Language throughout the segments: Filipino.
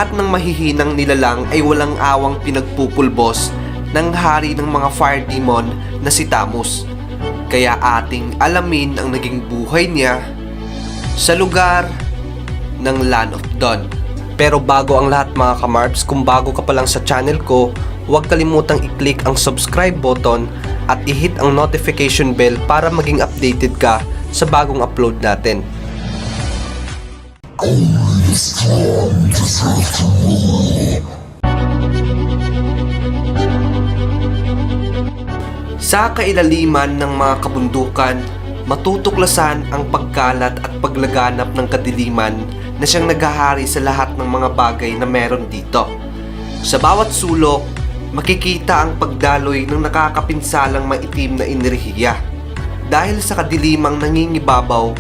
lahat ng mahihinang nilalang ay walang awang pinagpupulbos ng hari ng mga fire demon na si Tamus. Kaya ating alamin ang naging buhay niya sa lugar ng Land of Dawn. Pero bago ang lahat mga kamarps, kung bago ka pa lang sa channel ko, huwag kalimutang i-click ang subscribe button at i-hit ang notification bell para maging updated ka sa bagong upload natin. Sa kailaliman ng mga kabundukan, matutuklasan ang pagkalat at paglaganap ng kadiliman na siyang naghahari sa lahat ng mga bagay na meron dito. Sa bawat sulok, makikita ang pagdaloy ng nakakapinsalang maitim na enerhiya. Dahil sa kadilimang nangingibabaw,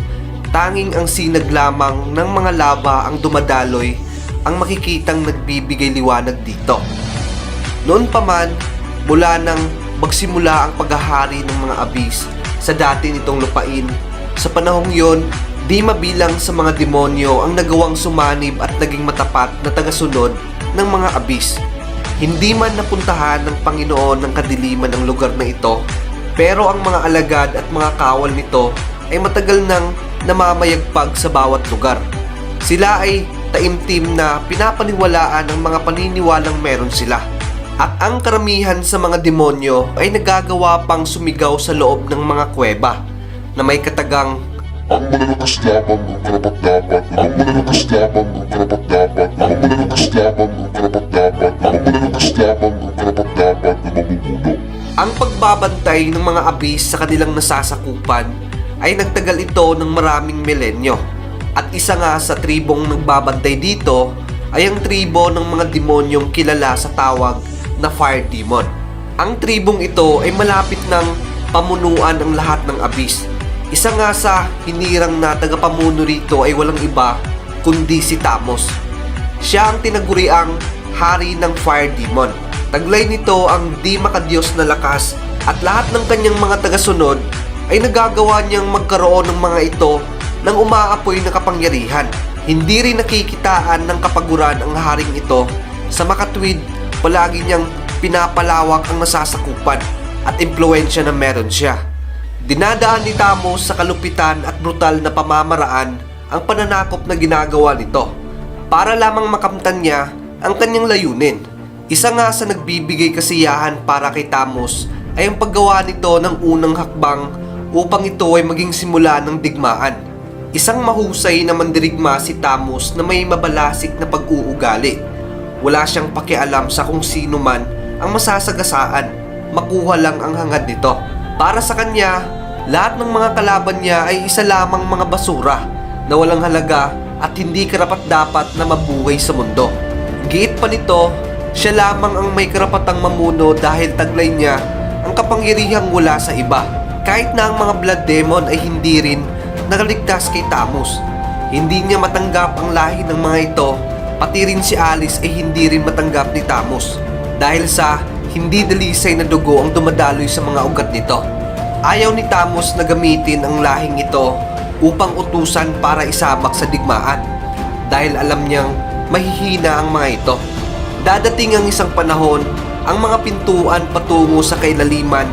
tanging ang sinag lamang ng mga lava ang dumadaloy ang makikitang nagbibigay liwanag dito. Noon pa man, mula nang magsimula ang paghahari ng mga abis sa dati nitong lupain, sa panahong yon, di mabilang sa mga demonyo ang nagawang sumanib at naging matapat na tagasunod ng mga abis. Hindi man napuntahan ng Panginoon ng kadiliman ang lugar na ito, pero ang mga alagad at mga kawal nito ay matagal nang namamayagpag sa bawat lugar. Sila ay taimtim na pinapaniwalaan ng mga paniniwalang meron sila. At ang karamihan sa mga demonyo ay nagagawa pang sumigaw sa loob ng mga kuweba na may katagang, "Ang malalakas lamang ang karapat-dapat, ang malalakas lamang ang karapat-dapat, ang malalakas lamang ang karapat-dapat, ang malalakas lamang ang karapat-dapat na mamumuno." Ang pagbabantay ng mga abis sa kanilang nasasakupan ay nagtagal ito ng maraming milenyo. At isa nga sa tribong nagbabantay dito ay ang tribo ng mga demonyong kilala sa tawag na Fire Demon. Ang tribong ito ay malapit ng pamunuan ang lahat ng abis. Isa nga sa hinirang na tagapamuno rito ay walang iba kundi si Tamus. Siya ang tinaguriang hari ng Fire Demon. Taglay nito ang di makadiyos na lakas at lahat ng kanyang mga tagasunod ay nagagawa niyang magkaroon ng mga ito ng umaapoy na kapangyarihan. Hindi rin nakikitaan ng kapaguran ang haring ito sa makatwid palagi niyang pinapalawak ang nasasakupan at impluensya na meron siya. Dinadaan ni Tamus sa kalupitan at brutal na pamamaraan ang pananakop na ginagawa nito para lamang makamtan niya ang kanyang layunin. Isa nga sa nagbibigay kasiyahan para kay Tamus ay ang paggawa nito ng unang hakbang upang ito ay maging simula ng digmaan. Isang mahusay na mandirigma si Tamus na may mabalasik na pag-uugali. Wala siyang pakialam sa kung sino man ang masasagasaan, makuha lang ang hangad nito. Para sa kanya, lahat ng mga kalaban niya ay isa lamang mga basura na walang halaga at hindi karapat-dapat na mabuhay sa mundo. Giit pa nito, siya lamang ang may karapatang mamuno dahil taglay niya ang kapangyarihang wala sa iba. Kahit na ang mga blood demon ay hindi rin nakaligtas kay Tamus. Hindi niya matanggap ang lahi ng mga ito, pati rin si Alice ay hindi rin matanggap ni Tamus dahil sa hindi dalisay na dugo ang dumadaloy sa mga ugat nito. Ayaw ni Tamus na gamitin ang lahing ito upang utusan para isabak sa digmaan dahil alam niyang mahihina ang mga ito. Dadating ang isang panahon, ang mga pintuan patungo sa kailaliman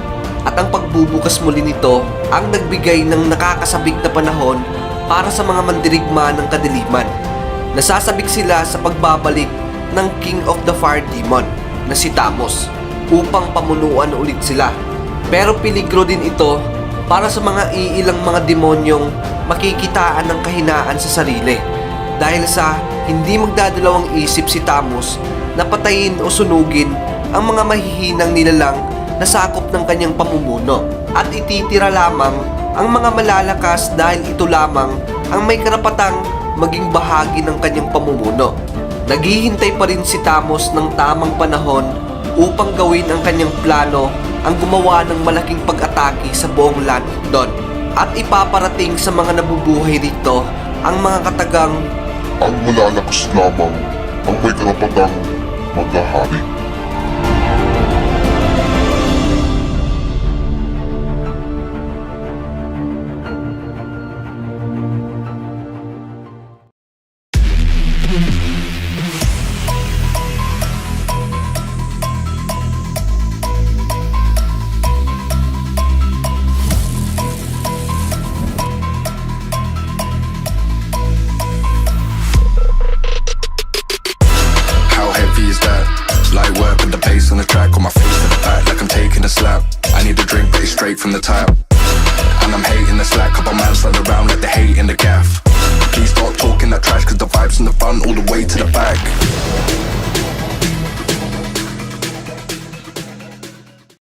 at ang pagbubukas muli nito ang nagbigay ng nakakasabik na panahon para sa mga mandirigma ng kadiliman. Nasasabik sila sa pagbabalik ng King of the Fire Demon na si Tamus upang pamunuan ulit sila. Pero peligro din ito para sa mga iilang mga demonyong makikitaan ng kahinaan sa sarili dahil sa hindi magdadalawang isip si Tamus na patayin o sunugin ang mga mahihinang nilalang na sakop ng kanyang pamumuno at ititira lamang ang mga malalakas dahil ito lamang ang may karapatang maging bahagi ng kanyang pamumuno. Naghihintay pa rin si Tamus ng tamang panahon upang gawin ang kanyang plano, ang gumawa ng malaking pag-atake sa buong Land of Dawn at ipaparating sa mga nabubuhay rito ang mga katagang, "Ang malalakas lamang ang may karapatang maghahari." from the top. And I'm hating the slack, couple man slide around like they hate in the gaff. Please start talking that trash, cause the vibes in the front all the way to the back.